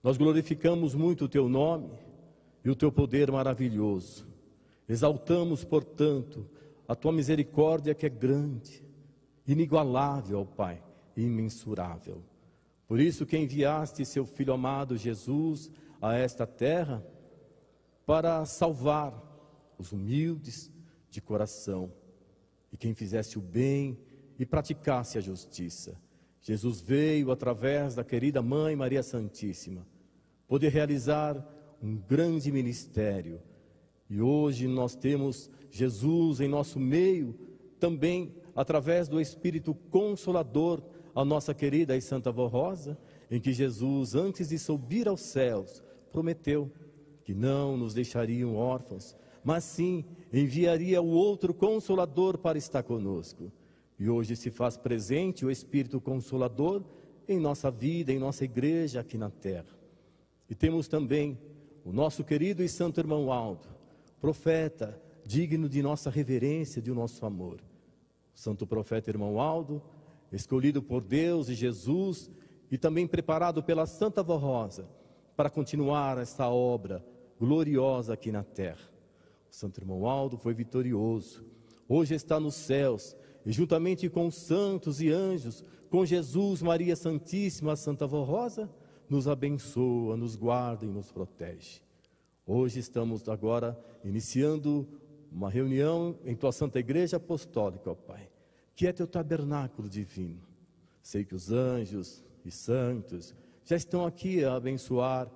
Nós glorificamos muito o Teu nome e o Teu poder maravilhoso. Exaltamos, portanto, a Tua misericórdia que é grande, inigualável, ó Pai, e imensurável. Por isso que enviaste Seu Filho amado Jesus a esta terra para salvar os humildes de coração e quem fizesse o bem e praticasse a justiça. Jesus veio através da querida Mãe Maria Santíssima poder realizar um grande ministério. E hoje nós temos Jesus em nosso meio, também através do Espírito Consolador, a nossa querida e Santa Vó Rosa, em que Jesus, antes de subir aos céus, prometeu que não nos deixariam órfãos, mas sim enviaria o outro Consolador para estar conosco. E hoje se faz presente o Espírito Consolador em nossa vida, em nossa igreja aqui na terra. E temos também o nosso querido e santo irmão Aldo, profeta, digno de nossa reverência, de nosso amor. O santo profeta irmão Aldo, escolhido por Deus e Jesus, e também preparado pela Santa Vó Rosa, para continuar esta obra gloriosa aqui na terra. O santo irmão Aldo foi vitorioso, hoje está nos céus, e juntamente com os santos e anjos, com Jesus, Maria Santíssima, a Santa Vó Rosa, nos abençoa, nos guarda e nos protege. Hoje estamos agora iniciando uma reunião em Tua Santa Igreja Apostólica, ó Pai, que é Teu tabernáculo divino. Sei que os anjos e santos já estão aqui a abençoar,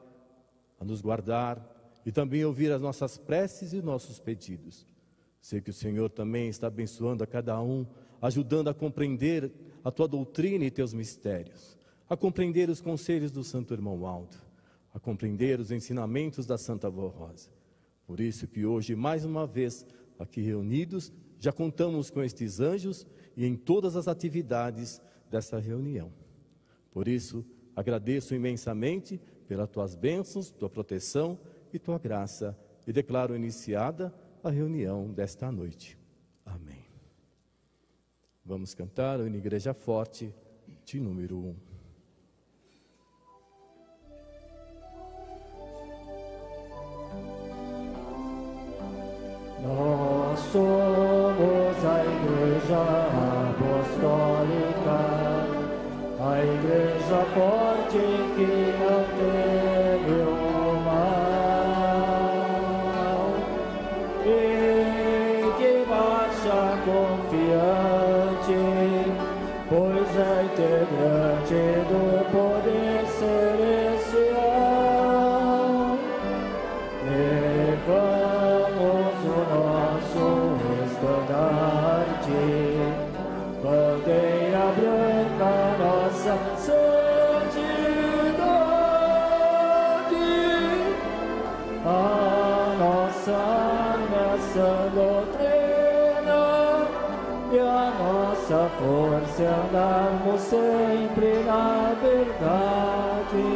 a nos guardar e também ouvir as nossas preces e nossos pedidos. Sei que o Senhor também está abençoando a cada um, ajudando a compreender a Tua doutrina e Teus mistérios, a compreender os conselhos do Santo Irmão Aldo, a compreender os ensinamentos da Santa Vó Rosa. Por isso que hoje, mais uma vez, aqui reunidos, já contamos com estes anjos e em todas as atividades dessa reunião. Por isso, agradeço imensamente pelas Tuas bênçãos, Tua proteção e Tua graça, e declaro iniciada a reunião desta noite. Amém. Vamos cantar o Hino Igreja Forte, de número 1. Nós somos a Igreja Apostólica, a Igreja forte que não teme o mal, e que marcha confiante, pois é integrante do poder celestial. Levamos o nosso estandarte, bandeira branca, nossa santidade, a nossa arma, sã doutrina, e a nossa força é andarmos sempre na verdade.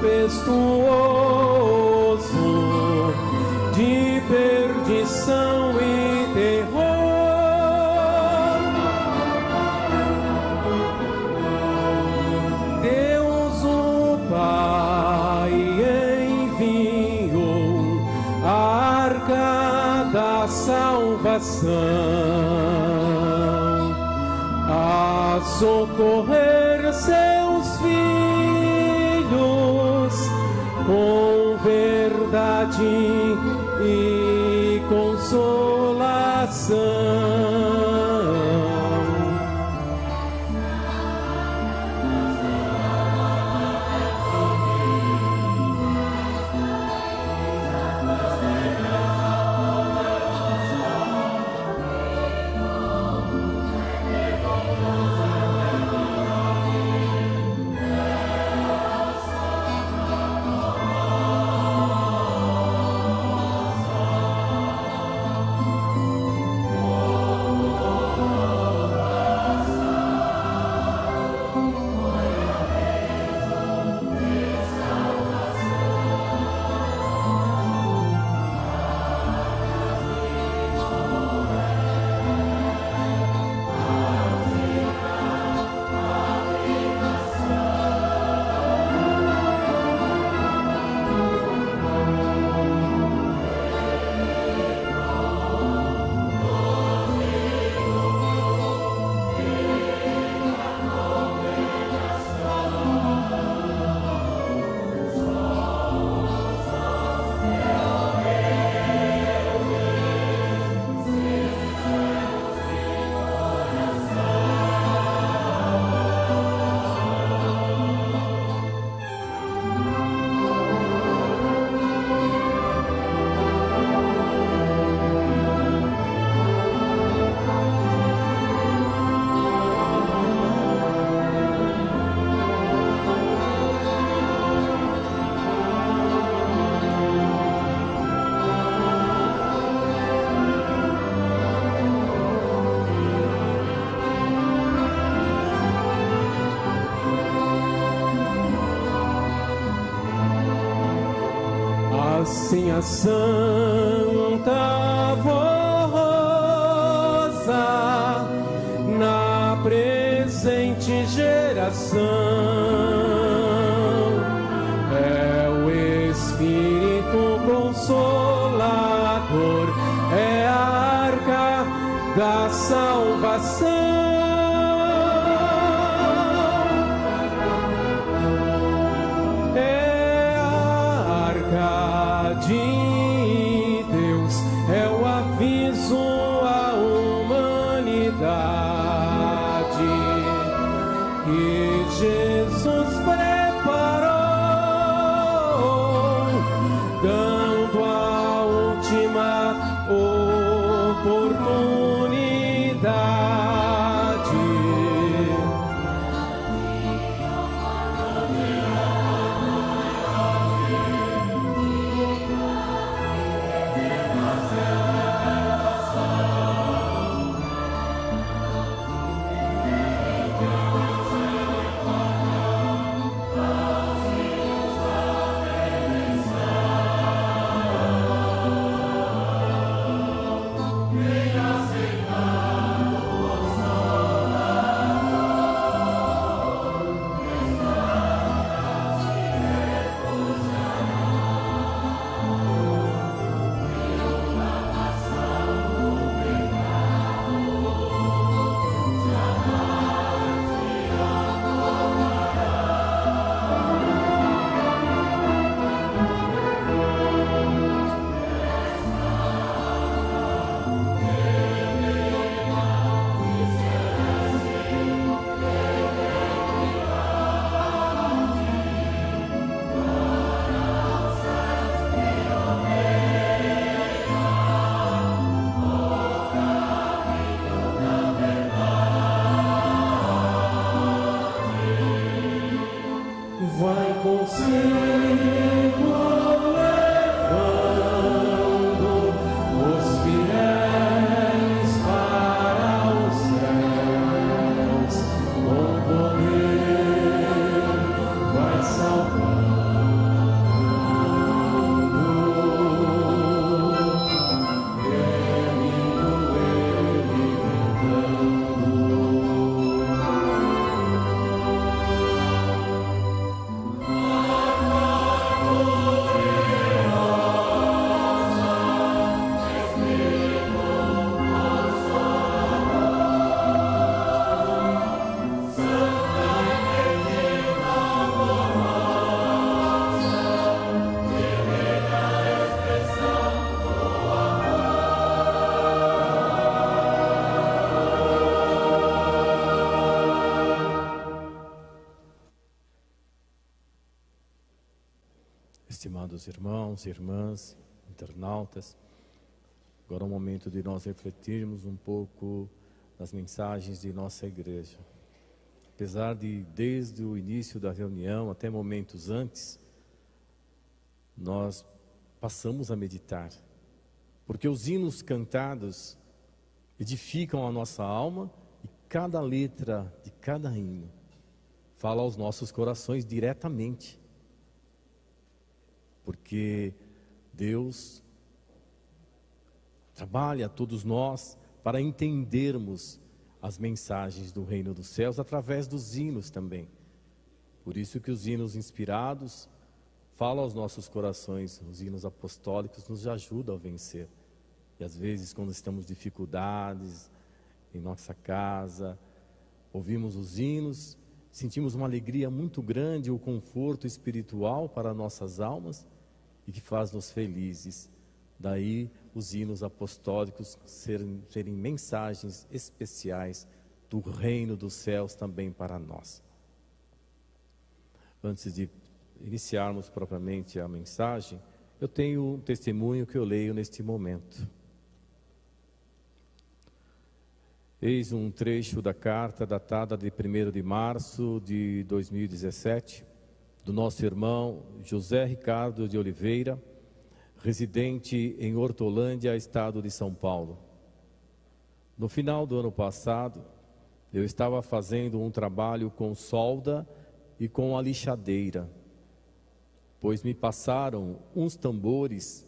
tempestuoso de perdição e terror. Deus o Pai enviou a arca da salvação a socorrer seus filhos com verdade e consolação. Assim a Santa Rosa na presente geração é o Espírito Consolador, é a arca da salvação. De Deus é o aviso à humanidade que Jesus preparou, dando a última oportunidade. Venha Amados irmãos e irmãs, internautas, agora é o momento de nós refletirmos um pouco das mensagens de nossa igreja. Apesar de, desde o início da reunião até momentos antes, nós passamos a meditar, porque os hinos cantados edificam a nossa alma e cada letra de cada hino fala aos nossos corações diretamente, porque Deus trabalha a todos nós para entendermos as mensagens do reino dos céus através dos hinos também. Por isso que os hinos inspirados falam aos nossos corações, os hinos apostólicos nos ajudam a vencer. E às vezes, quando estamos em dificuldades em nossa casa, ouvimos os hinos, sentimos uma alegria muito grande, o conforto espiritual para nossas almas e que faz-nos felizes. Daí os hinos apostólicos serem mensagens especiais do reino dos céus também para nós. Antes de iniciarmos propriamente a mensagem, eu tenho um testemunho que eu leio neste momento. Eis um trecho da carta datada de 1º de março de 2017, do nosso irmão José Ricardo de Oliveira, residente em Hortolândia, estado de São Paulo. No final do ano passado, eu estava fazendo um trabalho com solda e com a lixadeira, pois me passaram uns tambores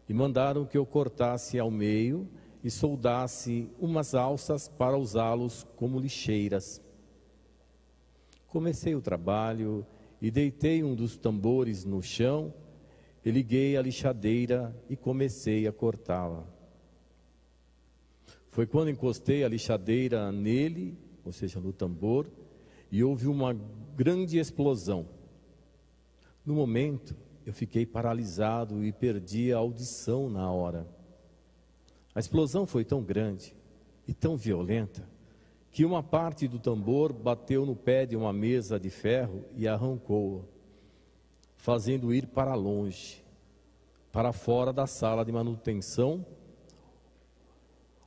e mandaram que eu cortasse ao meio e soldasse umas alças para usá-los como lixeiras. Comecei o trabalho e deitei um dos tambores no chão e liguei a lixadeira e comecei a cortá-la. Foi quando encostei a lixadeira nele, ou seja, no tambor, e houve uma grande explosão. No momento, eu fiquei paralisado e perdi a audição na hora. A explosão foi tão grande e tão violenta que uma parte do tambor bateu no pé de uma mesa de ferro e arrancou-a, fazendo ir para longe, para fora da sala de manutenção.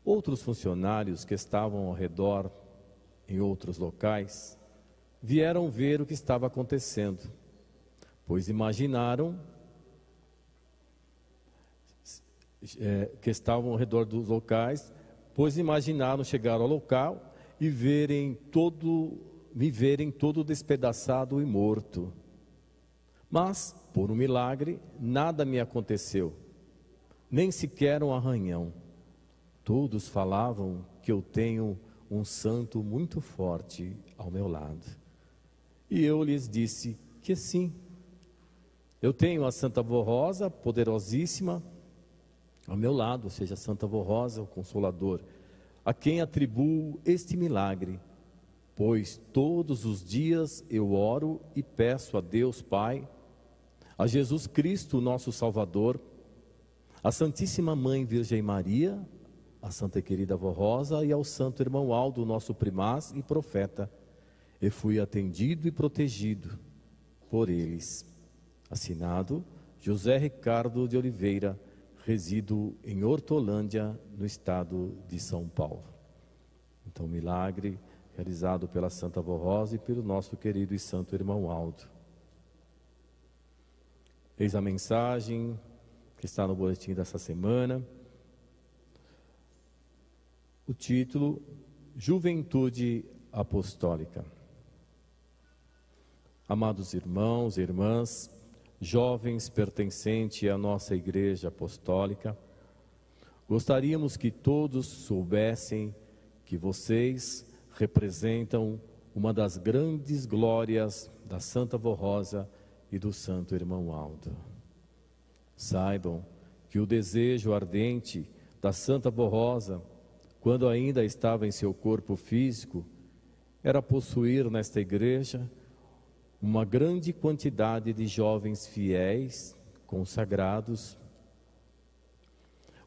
Outros funcionários que estavam ao redor, em outros locais, vieram ver o que estava acontecendo, pois imaginaram que estavam ao redor dos locais, pois imaginaram chegar ao local e me verem todo despedaçado e morto. Mas, por um milagre, nada me aconteceu, nem sequer um arranhão. Todos falavam que eu tenho um santo muito forte ao meu lado. E eu lhes disse que sim. Eu tenho a Santa Vó Rosa, poderosíssima, ao meu lado, ou seja, a Santa Vó Rosa, o Consolador, a quem atribuo este milagre, pois todos os dias eu oro e peço a Deus Pai, a Jesus Cristo, nosso Salvador, a Santíssima Mãe Virgem Maria, a Santa e Querida Vó Rosa e ao Santo Irmão Aldo, nosso primaz e profeta, e fui atendido e protegido por eles. Assinado José Ricardo de Oliveira, resido em Hortolândia, no estado de São Paulo. Então, milagre realizado pela Santa Vó Rosa e pelo nosso querido e santo irmão Aldo. Eis a mensagem que está no boletim dessa semana. O título: Juventude Apostólica. Amados irmãos e irmãs, jovens pertencentes à nossa Igreja Apostólica, gostaríamos que todos soubessem que vocês representam uma das grandes glórias da Santa Vó Rosa e do Santo Irmão Aldo. Saibam que o desejo ardente da Santa Vó Rosa, quando ainda estava em seu corpo físico, era possuir nesta igreja uma grande quantidade de jovens fiéis, consagrados,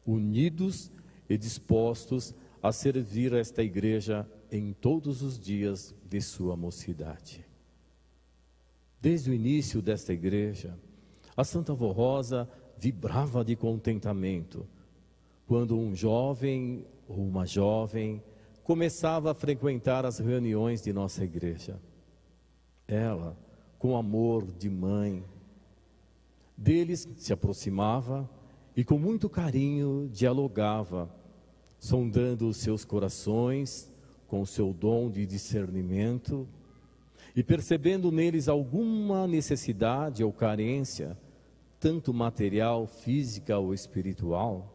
unidos e dispostos a servir esta igreja em todos os dias de sua mocidade. Desde o início desta igreja, A Santa Vó Rosa vibrava de contentamento quando um jovem ou uma jovem começava a frequentar as reuniões de nossa igreja. Ela, com amor de mãe, deles se aproximava e com muito carinho dialogava, sondando os seus corações com o seu dom de discernimento e percebendo neles alguma necessidade ou carência, tanto material, física ou espiritual.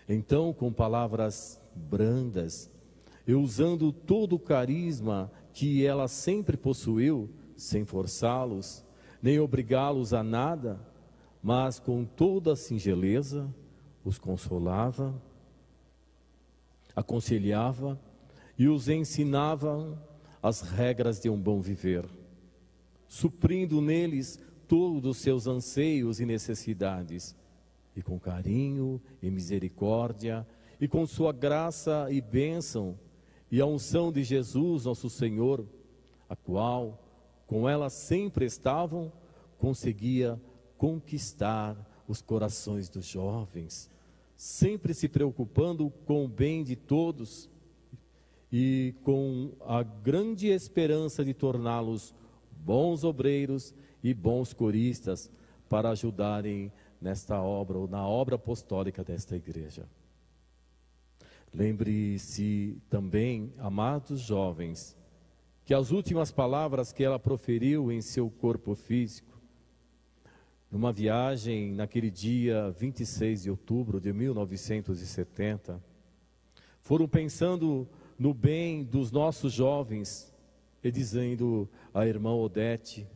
Então, com palavras brandas e usando todo o carisma que ela sempre possuiu, sem forçá-los, nem obrigá-los a nada, mas com toda a singeleza, os consolava, aconselhava e os ensinava as regras de um bom viver, suprindo neles todos os seus anseios e necessidades, e com carinho e misericórdia, e com sua graça e bênção, e a unção de Jesus, nosso Senhor, a qual, com ela sempre estavam, conseguia conquistar os corações dos jovens, sempre se preocupando com o bem de todos e com a grande esperança de torná-los bons obreiros e bons coristas para ajudarem nesta obra ou na obra apostólica desta igreja. Lembre-se também, amados jovens, que as últimas palavras que ela proferiu em seu corpo físico, numa viagem naquele dia 26 de outubro de 1970, foram pensando no bem dos nossos jovens e dizendo à irmã Odete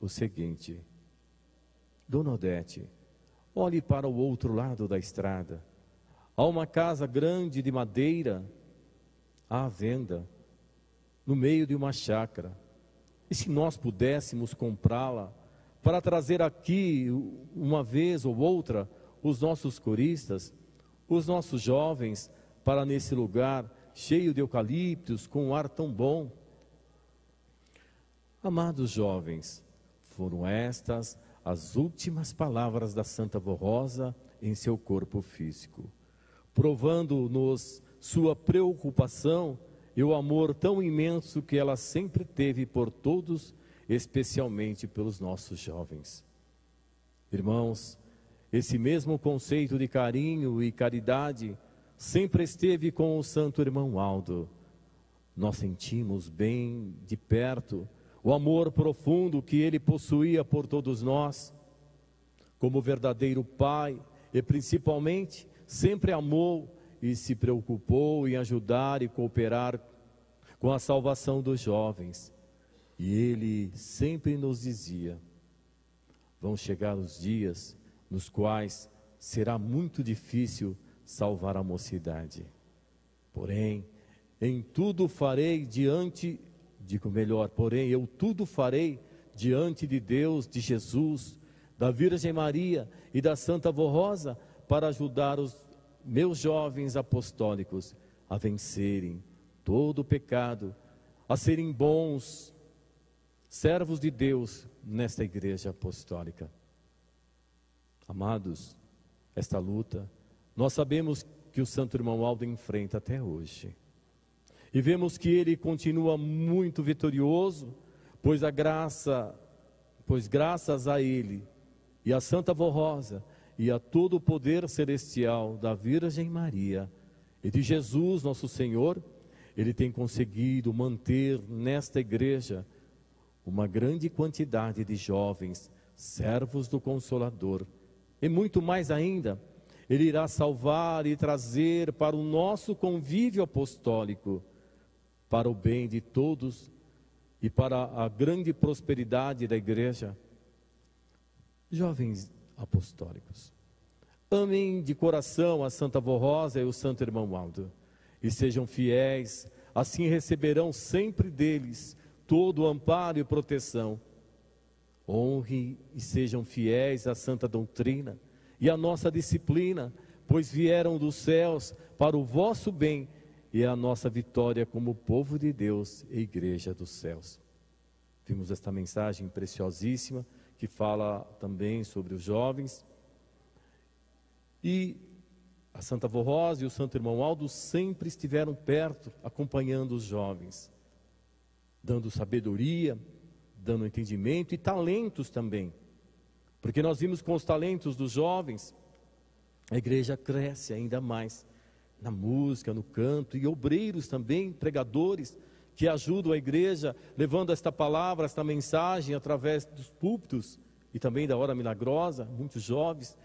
o seguinte: Dona Odete, olhe para o outro lado da estrada. Há uma casa grande de madeira à venda, no meio de uma chácara. E se nós pudéssemos comprá-la para trazer aqui, uma vez ou outra, os nossos coristas, os nossos jovens, para nesse lugar cheio de eucaliptos, com um ar tão bom? Amados jovens, foram estas as últimas palavras da Santa Vó Rosa em seu corpo físico, provando-nos sua preocupação e o amor tão imenso que ela sempre teve por todos, especialmente pelos nossos jovens. Irmãos, esse mesmo conceito de carinho e caridade sempre esteve com o santo irmão Aldo. Nós sentimos bem de perto o amor profundo que ele possuía por todos nós. Como verdadeiro pai, e principalmente, sempre amou e se preocupou em ajudar e cooperar com a salvação dos jovens. E ele sempre nos dizia: vão chegar os dias nos quais será muito difícil salvar a mocidade. Porém, eu tudo farei diante de Deus, de Jesus, da Virgem Maria e da Santa Vó Rosa, para ajudar os meus jovens apostólicos a vencerem todo o pecado, a serem bons servos de Deus nesta igreja apostólica. Amados, esta luta, nós sabemos que o santo irmão Aldo enfrenta até hoje. E vemos que ele continua muito vitorioso, pois graças a ele e a Santa Vó Rosa e a todo o poder celestial da Virgem Maria e de Jesus nosso Senhor, ele tem conseguido manter nesta igreja uma grande quantidade de jovens, servos do Consolador. E muito mais ainda, ele irá salvar e trazer para o nosso convívio apostólico, para o bem de todos e para a grande prosperidade da igreja. Jovens apostólicos, amem de coração a Santa Vó Rosa e o santo irmão Aldo, e sejam fiéis, assim receberão sempre deles todo o amparo e proteção. Honre e sejam fiéis à santa doutrina e à nossa disciplina, pois vieram dos céus para o vosso bem e a nossa vitória como povo de Deus e igreja dos céus. Vimos esta mensagem preciosíssima que fala também sobre os jovens. E a Santa Avó Rosa e o Santo Irmão Aldo sempre estiveram perto, acompanhando os jovens, dando sabedoria, dando entendimento e talentos também. Porque nós vimos com os talentos dos jovens, a igreja cresce ainda mais na música, no canto, e obreiros também, pregadores, que ajudam a igreja, levando esta palavra, esta mensagem através dos púlpitos e também da hora milagrosa, muitos jovens.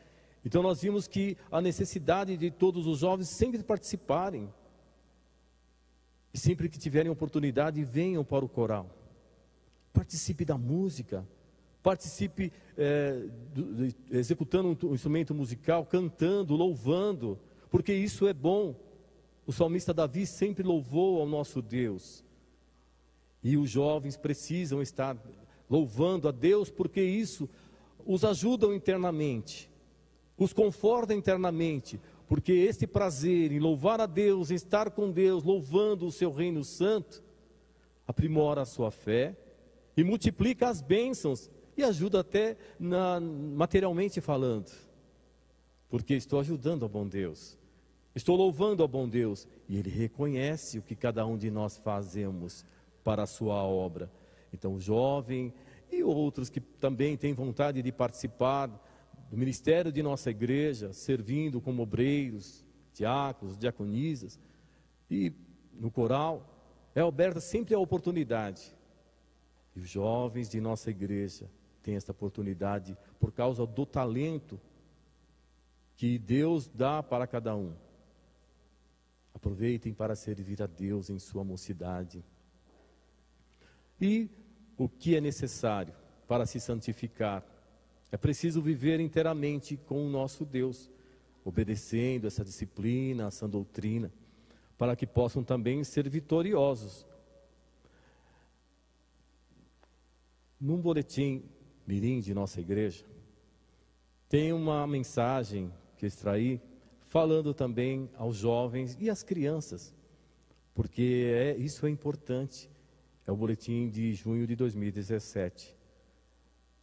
Então nós vimos que a necessidade de todos os jovens sempre participarem, e sempre que tiverem oportunidade, venham para o coral. Participe da música, participe executando um instrumento musical, cantando, louvando, porque isso é bom. O salmista Davi sempre louvou ao nosso Deus. E os jovens precisam estar louvando a Deus, porque isso os ajuda internamente, os conforta internamente, porque esse prazer em louvar a Deus, em estar com Deus, louvando o seu reino santo, aprimora a sua fé e multiplica as bênçãos e ajuda até materialmente falando, porque estou ajudando ao bom Deus, estou louvando ao bom Deus, e Ele reconhece o que cada um de nós fazemos para a sua obra. Então o jovem e outros que também têm vontade de participar do ministério de nossa igreja, servindo como obreiros, diáconos, diaconisas, e no coral, é aberta sempre a oportunidade. E os jovens de nossa igreja têm esta oportunidade por causa do talento que Deus dá para cada um. Aproveitem para servir a Deus em sua mocidade. E o que é necessário para se santificar? É preciso viver inteiramente com o nosso Deus, obedecendo essa disciplina, essa doutrina, para que possam também ser vitoriosos. Num boletim mirim de nossa igreja, tem uma mensagem que eu extraí, falando também aos jovens e às crianças, porque isso é importante. É o boletim de junho de 2017,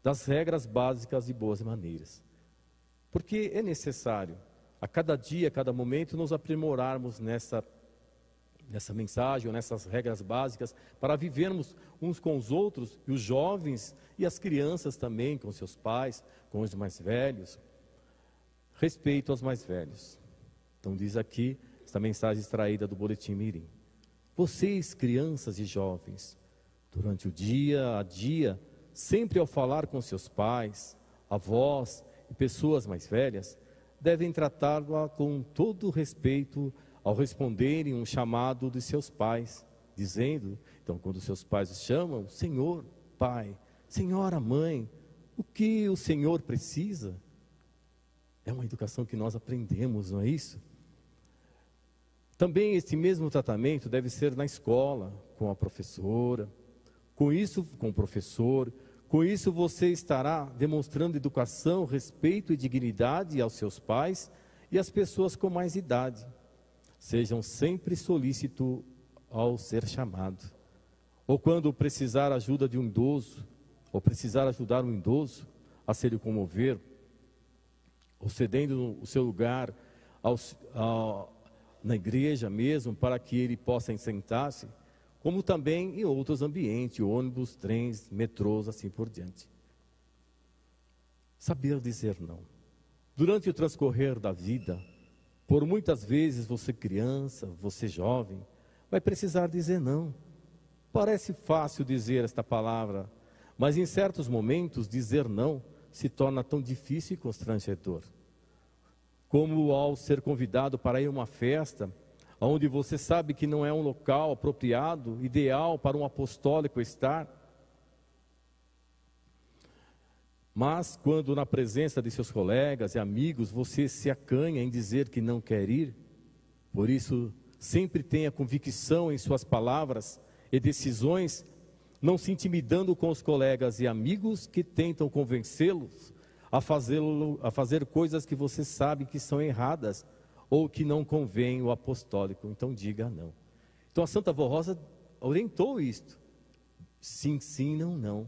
das regras básicas e boas maneiras. Porque é necessário, a cada dia, a cada momento, nos aprimorarmos nessa mensagem, ou nessas regras básicas, para vivermos uns com os outros, e os jovens e as crianças também, com seus pais, com os mais velhos. Respeito aos mais velhos. Então diz aqui, esta mensagem extraída do boletim mirim. Vocês, crianças e jovens, durante o dia a dia, sempre ao falar com seus pais, avós e pessoas mais velhas, devem tratá-la com todo respeito ao responderem um chamado de seus pais, dizendo, então quando seus pais os chamam, Senhor, Pai, Senhora, Mãe, o que o Senhor precisa? É uma educação que nós aprendemos, não é isso? Também esse mesmo tratamento deve ser na escola, com a professora, com isso, com o professor. Com isso você estará demonstrando educação, respeito e dignidade aos seus pais e às pessoas com mais idade. Sejam sempre solícitos ao ser chamado. Ou quando precisar ajuda de um idoso, ou precisar ajudar um idoso a se locomover, ou cedendo o seu lugar na igreja mesmo, para que ele possa sentar-se, como também em outros ambientes, ônibus, trens, metrôs, assim por diante. Saber dizer não. Durante o transcorrer da vida, por muitas vezes você criança, você jovem, vai precisar dizer não. Parece fácil dizer esta palavra, mas em certos momentos dizer não se torna tão difícil e constrangedor. Como ao ser convidado para ir a uma festa, onde você sabe que não é um local apropriado, ideal para um apostólico estar. Mas quando na presença de seus colegas e amigos você se acanha em dizer que não quer ir, por isso sempre tenha convicção em suas palavras e decisões, não se intimidando com os colegas e amigos que tentam convencê-los a fazer coisas que você sabe que são erradas ou que não convém o apostólico. Então diga não. Então a Santa Avó Rosa orientou isto. Sim, sim, não, não.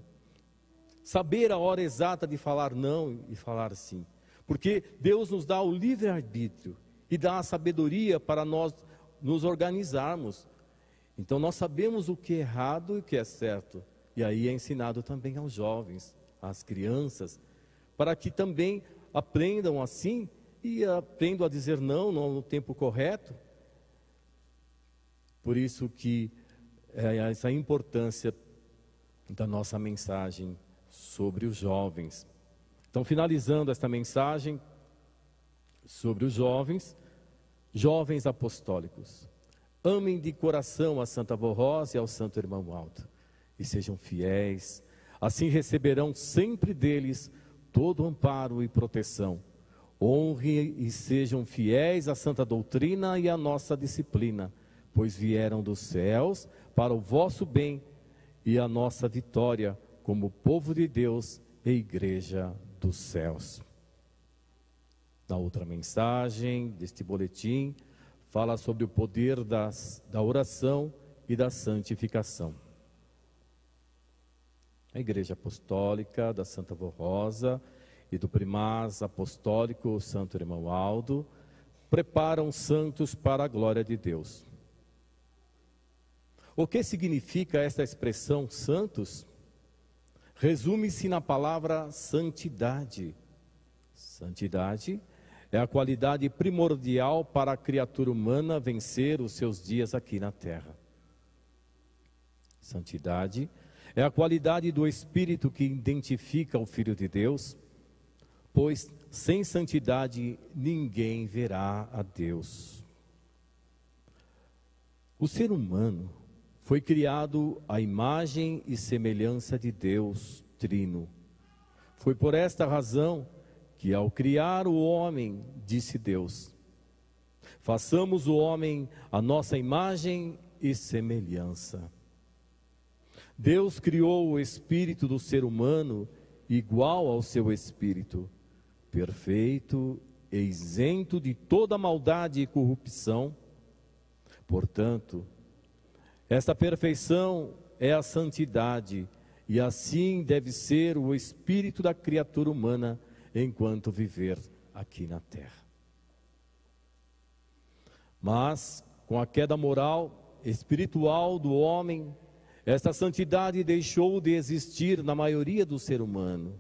saber a hora exata de falar não e falar sim. Porque Deus nos dá o livre-arbítrio e dá a sabedoria para nós nos organizarmos. Então nós sabemos o que é errado e o que é certo. E aí é ensinado também aos jovens, às crianças, para que também aprendam assim e aprendam a dizer não no tempo correto. Por isso que essa importância da nossa mensagem sobre os jovens. Então, finalizando esta mensagem sobre os jovens, jovens apostólicos, amem de coração a Santa Avó Rosa e ao Santo Irmão Aldo, e sejam fiéis, assim receberão sempre deles todo amparo e proteção. Honrem e sejam fiéis à santa doutrina e à nossa disciplina, pois vieram dos céus para o vosso bem e a nossa vitória como povo de Deus e Igreja dos céus. Na outra mensagem deste boletim, fala sobre o poder da oração e da santificação. A Igreja Apostólica da Santa Avó Rosa e do Primaz Apostólico Santo Irmão Aldo preparam santos para a glória de Deus. O que significa esta expressão santos? Resume-se na palavra santidade. Santidade é a qualidade primordial para a criatura humana vencer os seus dias aqui na terra. Santidade é a qualidade do Espírito que identifica o Filho de Deus, pois sem santidade ninguém verá a Deus. O ser humano foi criado à imagem e semelhança de Deus Trino. Foi por esta razão que, ao criar o homem, disse Deus: façamos o homem à nossa imagem e semelhança. Deus criou o espírito do ser humano igual ao seu espírito, perfeito e isento de toda maldade e corrupção. Portanto, esta perfeição é a santidade, e assim deve ser o espírito da criatura humana enquanto viver aqui na terra. Mas, com a queda moral, espiritual do homem, esta santidade deixou de existir na maioria do ser humano.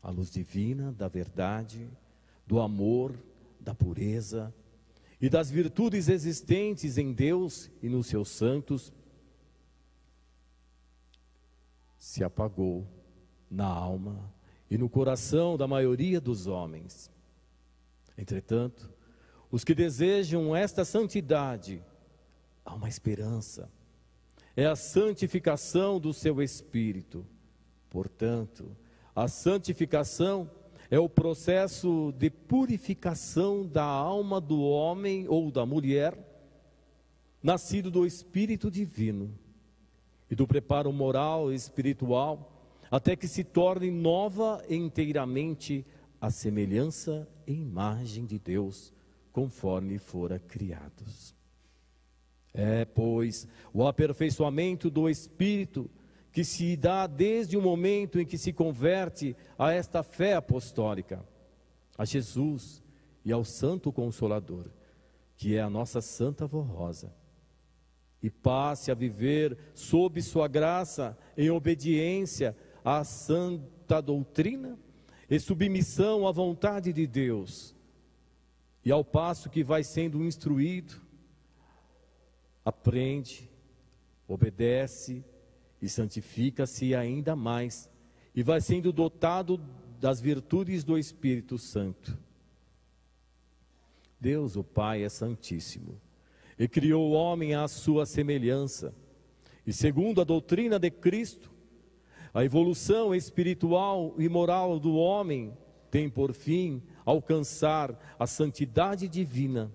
A luz divina da verdade, do amor, da pureza e das virtudes existentes em Deus e nos seus santos se apagou na alma e no coração da maioria dos homens. Entretanto, os que desejam esta santidade, há uma esperança. É a santificação do seu espírito. Portanto, a santificação é o processo de purificação da alma do homem ou da mulher, nascido do Espírito Divino, e do preparo moral e espiritual, até que se torne nova e inteiramente a semelhança e imagem de Deus, conforme fora criados. É, pois, o aperfeiçoamento do Espírito que se dá desde o momento em que se converte a esta fé apostólica, a Jesus e ao Santo Consolador, que é a nossa Santa Avó Rosa, e passe a viver sob sua graça, em obediência à santa doutrina e submissão à vontade de Deus, e ao passo que vai sendo instruído, aprende, obedece e santifica-se ainda mais, e vai sendo dotado das virtudes do Espírito Santo. Deus, o Pai, é santíssimo, e criou o homem à sua semelhança, e segundo a doutrina de Cristo, a evolução espiritual e moral do homem tem por fim alcançar a santidade divina,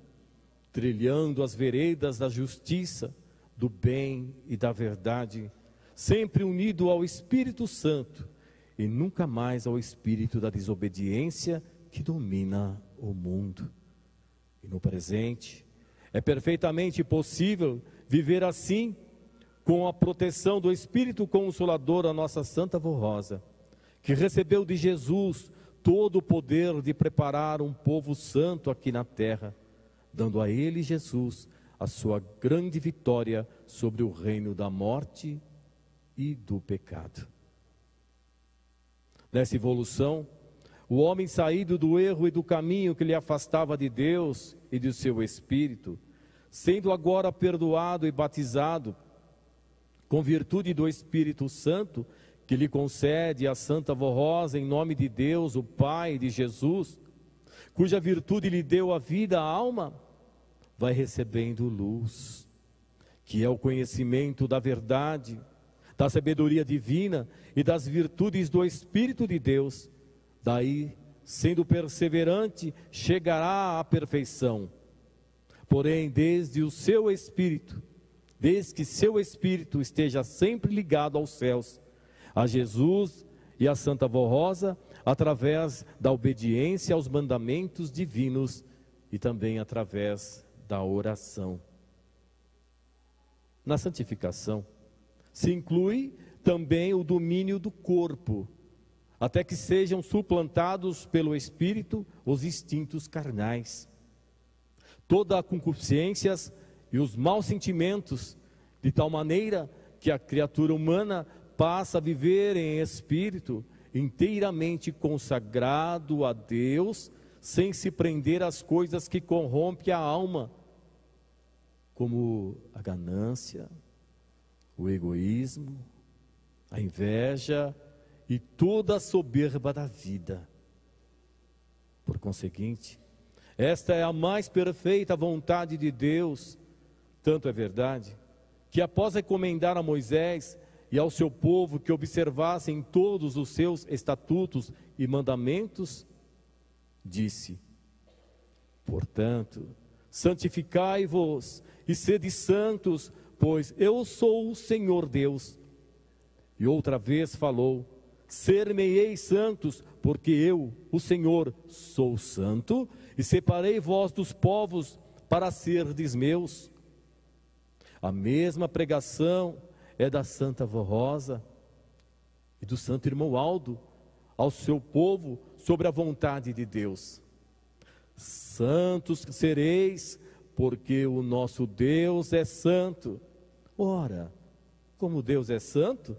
trilhando as veredas da justiça, do bem e da verdade, sempre unido ao Espírito Santo e nunca mais ao espírito da desobediência que domina o mundo. E no presente, é perfeitamente possível viver assim, com a proteção do Espírito Consolador, a nossa Santa Avó Rosa, que recebeu de Jesus todo o poder de preparar um povo santo aqui na terra, dando a ele, Jesus, a sua grande vitória sobre o reino da morte e do pecado. Nessa evolução, o homem saído do erro e do caminho que lhe afastava de Deus e do seu Espírito, sendo agora perdoado e batizado, com virtude do Espírito Santo, que lhe concede a Santa Voz Rosa em nome de Deus, o Pai e de Jesus, cuja virtude lhe deu a vida à alma, vai recebendo luz, que é o conhecimento da verdade, da sabedoria divina e das virtudes do Espírito de Deus. Daí, sendo perseverante, chegará à perfeição. Porém, desde que seu espírito esteja sempre ligado aos céus, a Jesus e a Santa Voz Rosa, através da obediência aos mandamentos divinos e também através da oração. Na santificação, se inclui também o domínio do corpo, até que sejam suplantados pelo Espírito os instintos carnais. Toda a concupiscências e os maus sentimentos, de tal maneira que a criatura humana passa a viver em espírito, inteiramente consagrado a Deus, sem se prender às coisas que corrompem a alma, como a ganância, o egoísmo, a inveja e toda a soberba da vida. Por conseguinte, esta é a mais perfeita vontade de Deus. Tanto é verdade que, após recomendar a Moisés e ao seu povo que observassem todos os seus estatutos e mandamentos, disse: portanto, santificai-vos e sede santos, pois eu sou o Senhor Deus. E outra vez falou: ser-me-eis santos, porque eu, o Senhor, sou santo, e separei vós dos povos para serdes meus. A mesma pregação é da Santa Voz Rosa e do Santo Irmão Aldo ao seu povo sobre a vontade de Deus. Santos sereis, porque o nosso Deus é santo. Ora, como Deus é santo,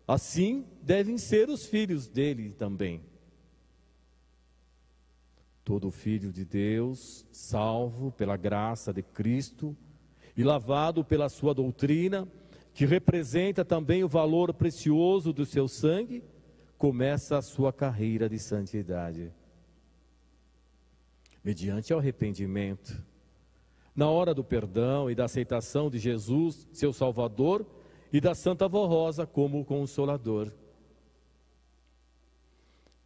assim devem ser os filhos dele também. Todo filho de Deus, salvo pela graça de Cristo e lavado pela sua doutrina, que representa também o valor precioso do seu sangue, começa a sua carreira de santidade. Mediante o arrependimento, na hora do perdão e da aceitação de Jesus, seu Salvador, e da Santa Voz Rosa como Consolador.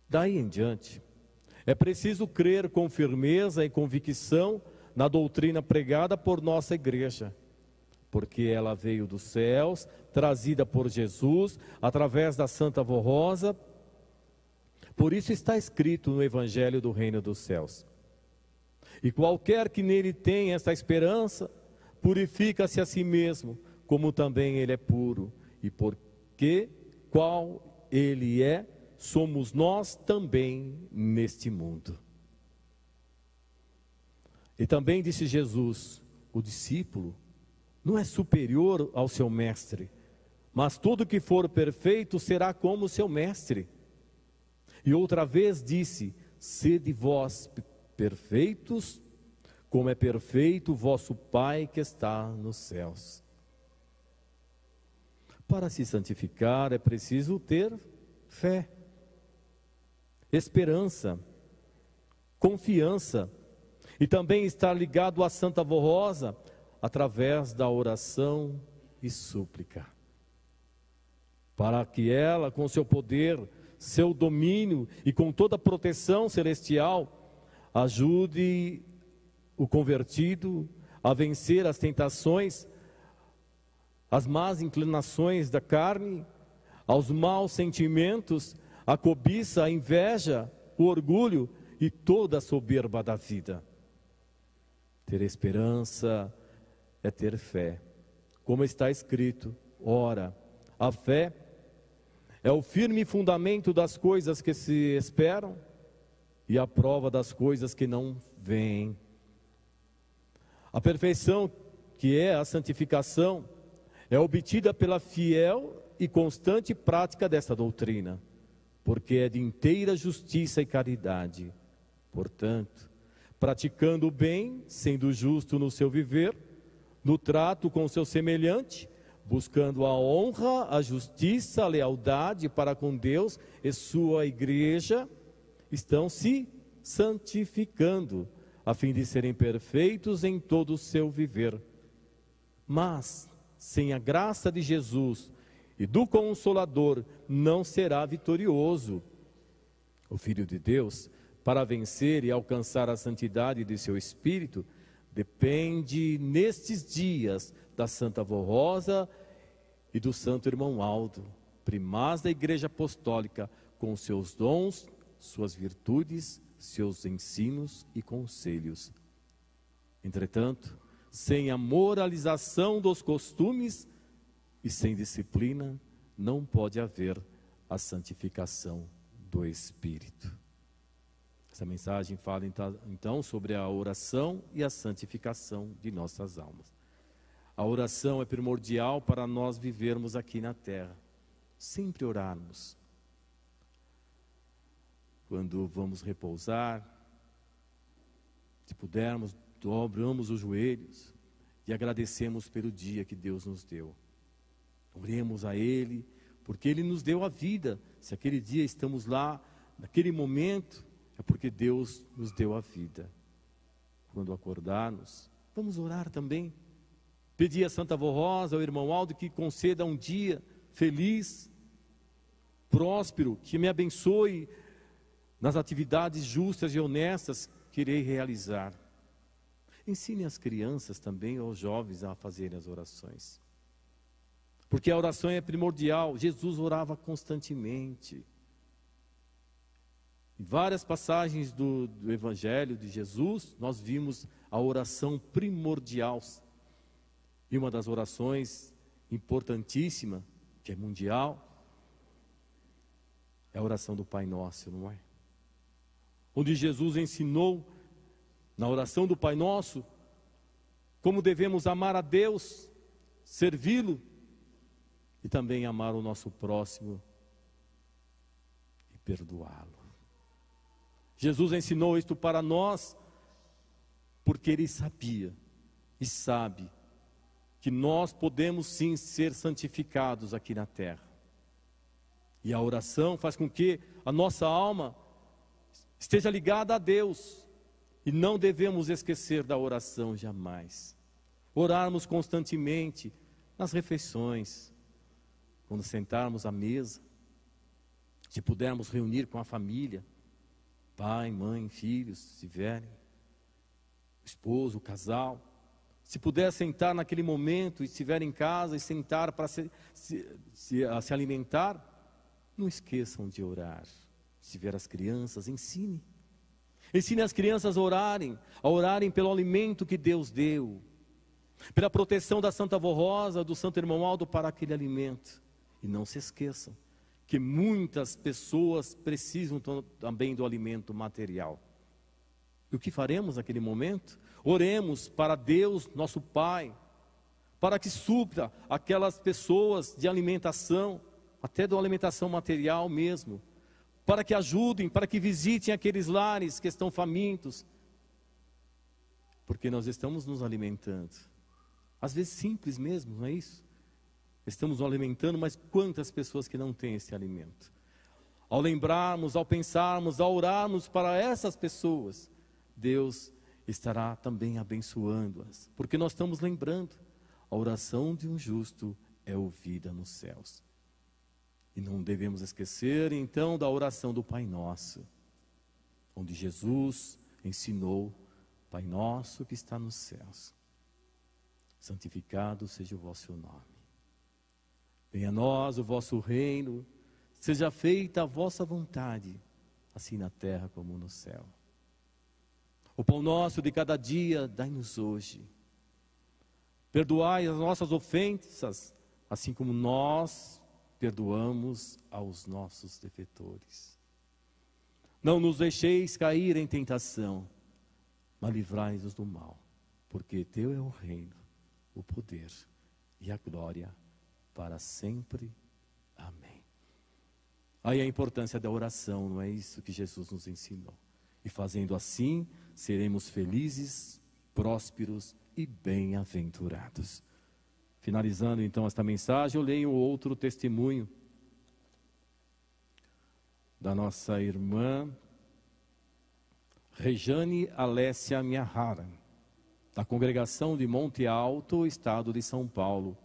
Daí em diante, é preciso crer com firmeza e convicção na doutrina pregada por nossa igreja, porque ela veio dos céus, trazida por Jesus, através da Santa Voz Rosa. Por isso está escrito no Evangelho do Reino dos Céus: e qualquer que nele tem esta esperança, purifica-se a si mesmo, como também ele é puro, e porque qual ele é, somos nós também neste mundo. E também disse Jesus: o discípulo não é superior ao seu mestre, mas todo que for perfeito será como seu mestre. E outra vez disse: sede vós perfeitos, como é perfeito o vosso Pai que está nos céus. Para se santificar é preciso ter fé, esperança, confiança, e também estar ligado à Santa Voz Rosa através da oração e súplica, para que ela, com seu poder, seu domínio e com toda a proteção celestial, ajude o convertido a vencer as tentações, as más inclinações da carne, aos maus sentimentos, a cobiça, a inveja, o orgulho e toda a soberba da vida. Ter esperança é ter fé. Como está escrito: ora, a fé é o firme fundamento das coisas que se esperam e a prova das coisas que não vêm. A perfeição, que é a santificação, é obtida pela fiel e constante prática desta doutrina, porque é de inteira justiça e caridade. Portanto, praticando o bem, sendo justo no seu viver, no trato com o seu semelhante, buscando a honra, a justiça, a lealdade para com Deus e sua igreja, estão se santificando, a fim de serem perfeitos em todo o seu viver. Mas, sem a graça de Jesus e do Consolador, não será vitorioso. O Filho de Deus, para vencer e alcançar a santidade de seu Espírito, depende nestes dias da Santa Avó Rosa e do Santo Irmão Aldo, primaz da Igreja Apostólica, com seus dons, suas virtudes, seus ensinos e conselhos. Entretanto, sem a moralização dos costumes e sem disciplina, não pode haver a santificação do Espírito. Essa mensagem fala então sobre a oração e a santificação de nossas almas. A oração é primordial para nós vivermos aqui na terra, sempre orarmos. Quando vamos repousar, se pudermos, dobramos os joelhos e agradecemos pelo dia que Deus nos deu. Oremos a Ele, porque Ele nos deu a vida. Se aquele dia estamos lá, naquele momento, é porque Deus nos deu a vida. Quando acordarmos, vamos orar também. Pedir a Santa Avó Rosa, ao Irmão Aldo, que conceda um dia feliz, próspero, que me abençoe nas atividades justas e honestas que irei realizar. Ensine as crianças também, aos jovens, a fazerem as orações. Porque a oração é primordial. Jesus orava constantemente. Em várias passagens do Evangelho de Jesus, nós vimos a oração primordial. E uma das orações importantíssima, que é mundial, é a oração do Pai Nosso, não é? Onde Jesus ensinou, na oração do Pai Nosso, como devemos amar a Deus, servi-lo e também amar o nosso próximo e perdoá-lo. Jesus ensinou isto para nós porque Ele sabia e sabe que nós podemos sim ser santificados aqui na terra. E a oração faz com que a nossa alma esteja ligada a Deus. E não devemos esquecer da oração jamais. Orarmos constantemente nas refeições, quando sentarmos à mesa, se pudermos reunir com a família, pai, mãe, filhos, se tiverem, esposo, casal. Se puder sentar naquele momento e estiver em casa e sentar para se alimentar, não esqueçam de orar. Se tiver as crianças, ensine. Ensine as crianças a orarem pelo alimento que Deus deu, pela proteção da Santa Avó Rosa, do Santo Irmão Aldo para aquele alimento. E não se esqueçam que muitas pessoas precisam também do alimento material. E o que faremos naquele momento? Oremos para Deus, nosso Pai, para que supra aquelas pessoas de alimentação, até da alimentação material mesmo, para que ajudem, para que visitem aqueles lares que estão famintos, porque nós estamos nos alimentando, às vezes simples mesmo, não é isso? Estamos nos alimentando, mas quantas pessoas que não têm esse alimento? Ao lembrarmos, ao pensarmos, ao orarmos para essas pessoas, Deus estará também abençoando-as, porque nós estamos lembrando, a oração de um justo é ouvida nos céus. E não devemos esquecer então da oração do Pai Nosso, onde Jesus ensinou: Pai Nosso que está nos céus, santificado seja o vosso nome. Venha a nós o vosso reino, seja feita a vossa vontade, assim na terra como no céu. O pão nosso de cada dia dai-nos hoje. Perdoai as nossas ofensas, assim como nós perdoamos aos nossos devedores. Não nos deixeis cair em tentação, mas livrai-nos do mal, porque teu é o reino, o poder e a glória para sempre. Amém. Aí a importância da oração, não é isso que Jesus nos ensinou? E fazendo assim, seremos felizes, prósperos e bem-aventurados. Finalizando então esta mensagem, eu leio outro testemunho da nossa irmã Rejane Alessia Miyahara, da congregação de Monte Alto, estado de São Paulo,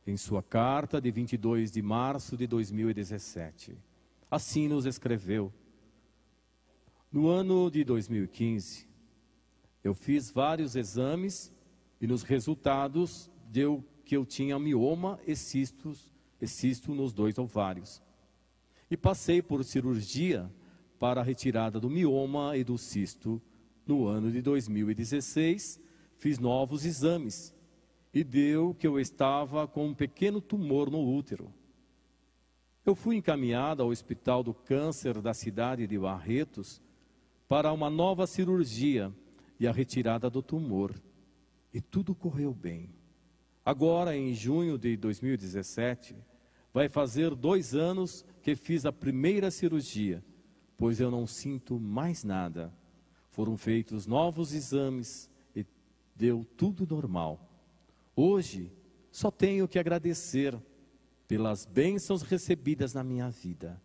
em sua carta de 22 de março de 2017. Assim nos escreveu: no ano de 2015, eu fiz vários exames e nos resultados deu que eu tinha mioma e cisto nos 2 ovários. E passei por cirurgia para a retirada do mioma e do cisto. No ano de 2016, fiz novos exames e deu que eu estava com um pequeno tumor no útero. Eu fui encaminhada ao Hospital do Câncer da cidade de Barretos para uma nova cirurgia e a retirada do tumor. E tudo correu bem. Agora, em junho de 2017, vai fazer 2 anos que fiz a primeira cirurgia, pois eu não sinto mais nada. Foram feitos novos exames e deu tudo normal. Hoje, só tenho que agradecer pelas bênçãos recebidas na minha vida.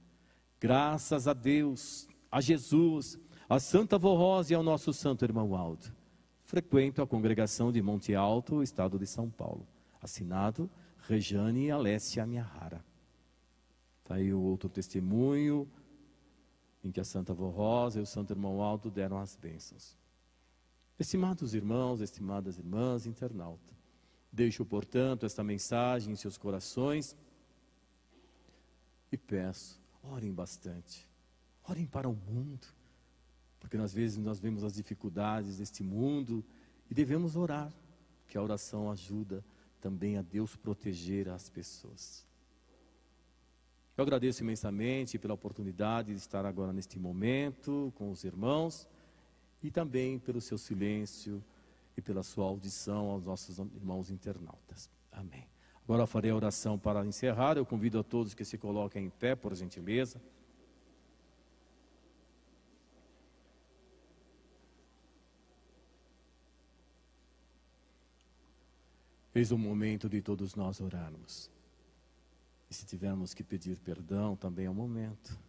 Graças a Deus, a Jesus, a Santa Vó Rosa e ao nosso Santo Irmão Aldo. Frequento a congregação de Monte Alto, estado de São Paulo. Assinado Rejane Alessia Miyahara. Está aí o outro testemunho em que a Santa Vó Rosa e o Santo Irmão Aldo deram as bênçãos. Estimados irmãos, estimadas irmãs, internauta, deixo, portanto, esta mensagem em seus corações e peço, orem bastante, orem para o mundo, porque às vezes nós vemos as dificuldades deste mundo e devemos orar, que a oração ajuda também a Deus proteger as pessoas. Eu agradeço imensamente pela oportunidade de estar agora neste momento com os irmãos e também pelo seu silêncio e pela sua audição aos nossos irmãos internautas. Amém. Agora eu farei a oração para encerrar. Eu convido a todos que se coloquem em pé, por gentileza. Eis o momento de todos nós orarmos. E se tivermos que pedir perdão, também é o momento.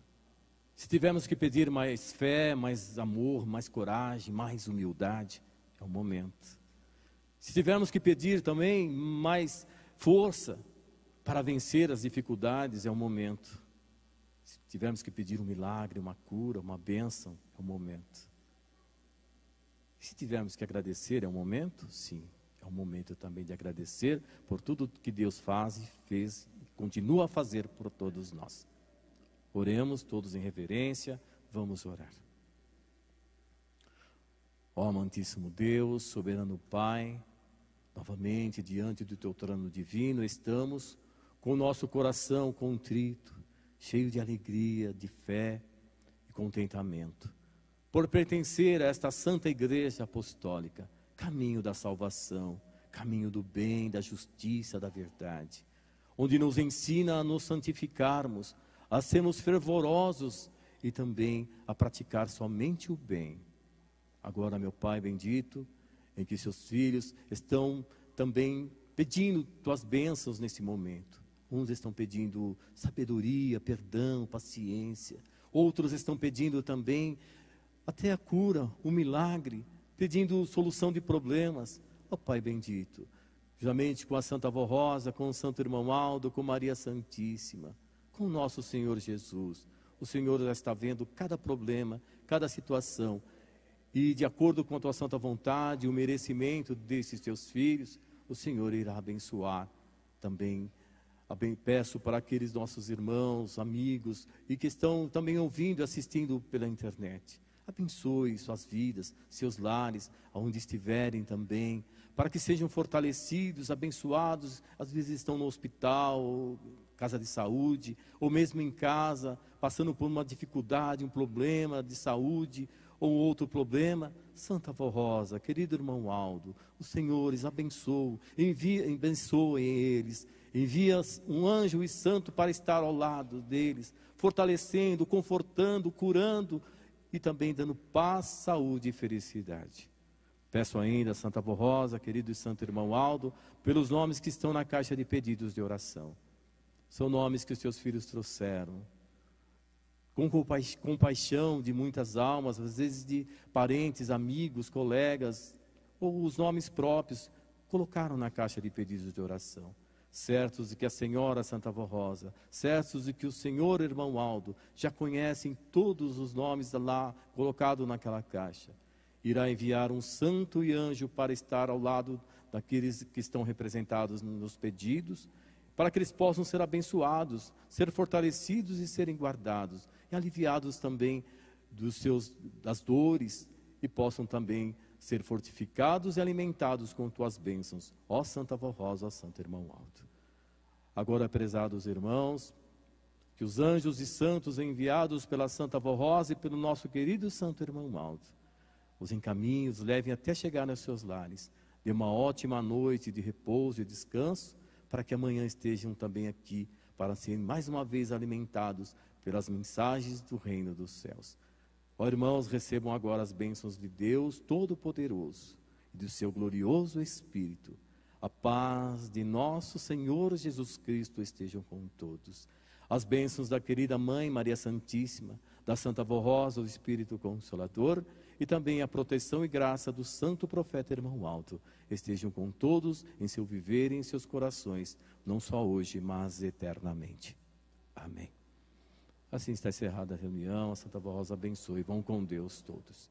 Se tivermos que pedir mais fé, mais amor, mais coragem, mais humildade, é o momento. Se tivermos que pedir também mais força para vencer as dificuldades, é o momento. Se tivermos que pedir um milagre, uma cura, uma bênção, é o momento. E se tivermos que agradecer, é o momento? Sim. É o momento também de agradecer por tudo que Deus faz e fez e continua a fazer por todos nós. Oremos todos em reverência, vamos orar. Ó amantíssimo Deus, soberano Pai, novamente diante do teu trono divino estamos com o nosso coração contrito, cheio de alegria, de fé e contentamento, por pertencer a esta Santa Igreja Apostólica, caminho da salvação, caminho do bem, da justiça, da verdade, onde nos ensina a nos santificarmos, a sermos fervorosos e também a praticar somente o bem. Agora, meu Pai bendito, em que seus filhos estão também pedindo tuas bênçãos nesse momento. Uns estão pedindo sabedoria, perdão, paciência. Outros estão pedindo também até a cura, o milagre, pedindo solução de problemas. Ó Pai bendito, juntamente com a Santa Vó Rosa, com o Santo Irmão Aldo, com Maria Santíssima, com o nosso Senhor Jesus. O Senhor já está vendo cada problema, cada situação. E de acordo com a tua santa vontade, o merecimento desses teus filhos, o Senhor irá abençoar também. Peço para aqueles nossos irmãos, amigos, e que estão também ouvindo e assistindo pela internet. Abençoe suas vidas, seus lares, aonde estiverem também, para que sejam fortalecidos, abençoados. Às vezes estão no hospital, casa de saúde, ou mesmo em casa, passando por uma dificuldade, um problema de saúde, ou outro problema. Santa Avó Rosa, querido irmão Aldo, os senhores abençoem, abençoem eles, envia um anjo e santo para estar ao lado deles, fortalecendo, confortando, curando e também dando paz, saúde e felicidade. Peço ainda a Santa Avó Rosa, querido e santo irmão Aldo, pelos nomes que estão na caixa de pedidos de oração. São nomes que os seus filhos trouxeram, com compaixão de muitas almas, às vezes de parentes, amigos, colegas, ou os nomes próprios, colocaram na caixa de pedidos de oração. Certos de que a Senhora Santa Avó Rosa, certos de que o Senhor irmão Aldo já conhecem todos os nomes lá colocados naquela caixa. Irá enviar um santo e anjo para estar ao lado daqueles que estão representados nos pedidos, para que eles possam ser abençoados, ser fortalecidos e serem guardados, e aliviados também das dores, e possam também ser fortificados e alimentados com tuas bênçãos, ó Santa Avó Rosa, ó Santo Irmão Aldo. Agora, prezados irmãos, que os anjos e santos enviados pela Santa Avó Rosa e pelo nosso querido Santo Irmão Aldo, os encaminhem, os levem até chegar nos seus lares. Dê uma ótima noite de repouso e descanso, para que amanhã estejam também aqui, para serem mais uma vez alimentados pelas mensagens do reino dos céus. Ó irmãos, recebam agora as bênçãos de Deus Todo-Poderoso e do seu glorioso Espírito. A paz de nosso Senhor Jesus Cristo estejam com todos. As bênçãos da querida Mãe Maria Santíssima, da Santa Avó Rosa, o Espírito Consolador, e também a proteção e graça do Santo Profeta Irmão Aldo estejam com todos em seu viver e em seus corações, não só hoje, mas eternamente. Amém. Assim está encerrada a reunião. A Santa Avó Rosa abençoe. Vão com Deus todos.